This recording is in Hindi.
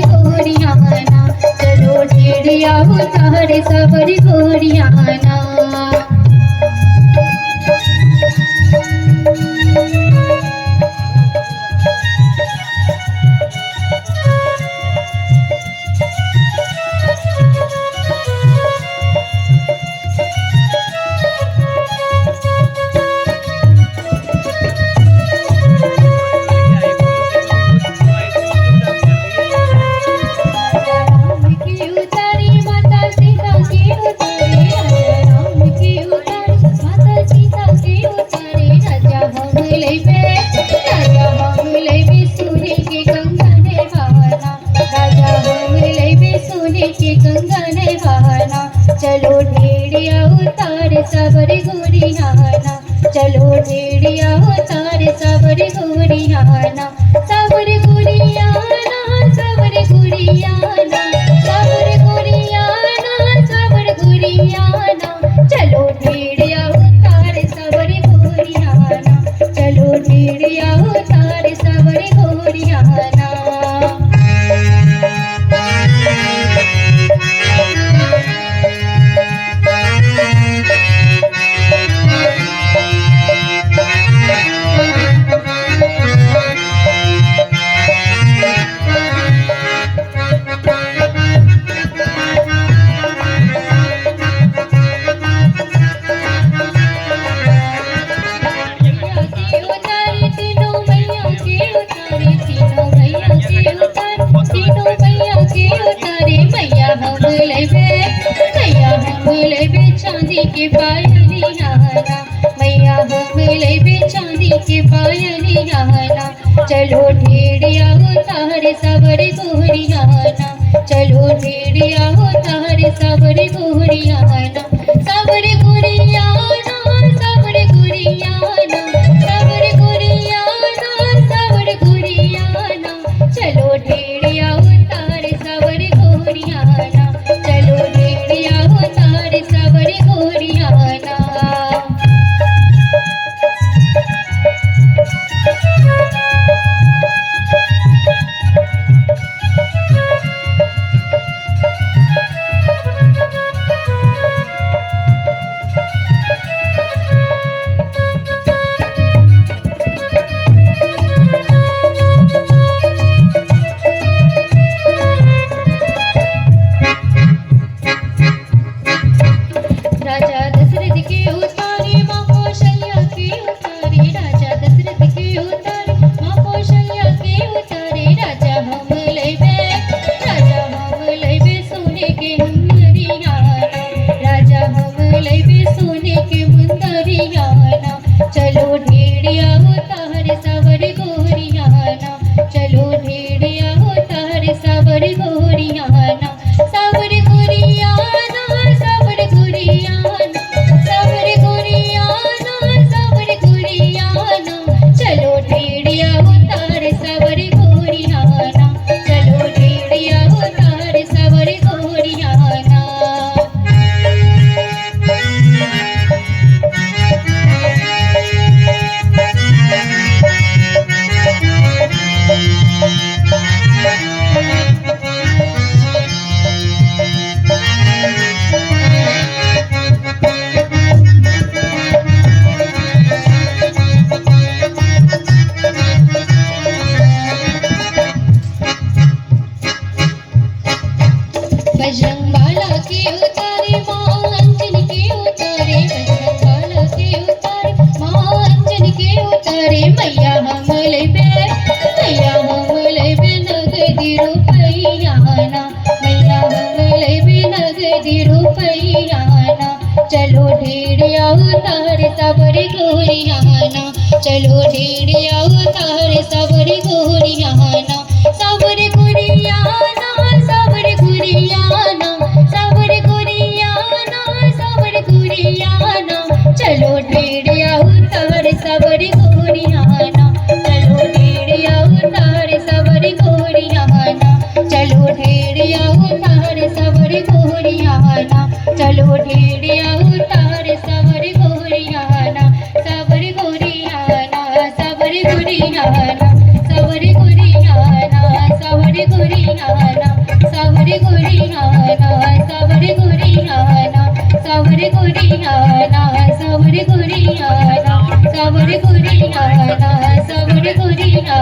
घोड़ियाना, चलो ढेड़िया उतारे सबर घोड़ियाना। चलो ढेड़िया उतारे सबर घोड़ियाना, चलो ढेड़िया उतारे सबर घोड़ियाना। सबर घोड़ियाना, सबर घोड़ियाना, सबर घोड़ियाना, सबर घोड़ियाना, चलो ढेड़िया उतारे सबर घोड़ियाना, चलो ढेड़िया उतारे सबर घोड़ियाना। चांदी के पायलियाना, मैया हम लेबे चांदी के पायलियाना। चलो ढेड़िया उतारे सबर घोड़ियाना, चलो ढेड़िया उतारे सबर घोड़ियाना। सबर घोड़ियाना, सबर घोड़ियाना, सबर घोड़ियाना, सबर घोड़ियाना, चलो ढेड़िया उतारे सबर घोड़ियाना, चलो ढेड़िया उतारे सबर घोड़ियाना। राजा दशरथ के उतारे माँ कौशल्या के उतारे, राजा दशरथ के उतारे माँ कौशल्या के उतारे। राजा हम लेबे सोने के मुंदरियाना, राजा हम लेबे सोने के मुंदरियाना। चलो ढेड़िया उतारे सबर घोड़ियाना, चलो ढेड़िया उतारे सबर घोड़ियाना। सबर घोड़ियाना, सबर घोड़ियाना, सबर घोड़ियाना, सबर घोड़ियाना, चलो ढेड़िया उतारे सबर घोड़ियाना, चलो ढेड़िया उतारे सबर घोड़ियाना। बजरंगबाला के उतारे माँ अंजनी के उतारे, बजरंगबाला के उतारे माँ अंजनी के उतारे। मैया हम लेबे नगदी रुपैयाना, मैया हम लेबे नगदी रुपैयाना। चलो ढेड़िया उतारे सबर घोड़ियाना, चलो ढेड़िया उतारे सबर घोड़ियाना। सबर घोड़ियाना, सबर घोड़ियाना, सबर घोड़ियाना, सबर घोड़ियाना, चलो ढेड़िया उतारे सबर घोड़ियाना, चलो ढेड़िया उतारे सबर घोड़ियाना, चलो ढेड़िया उतारे सबर घोड़ियाना, चलो ढेड़िया उतारे सबर घोड़ियाना। सबर घोड़ियाना, सबर सावरे गोरियाना सावरे गोरियाना सावरे गोरियाना सावरे गोरियाना सावरे गोरियाना सावरे गोरियाना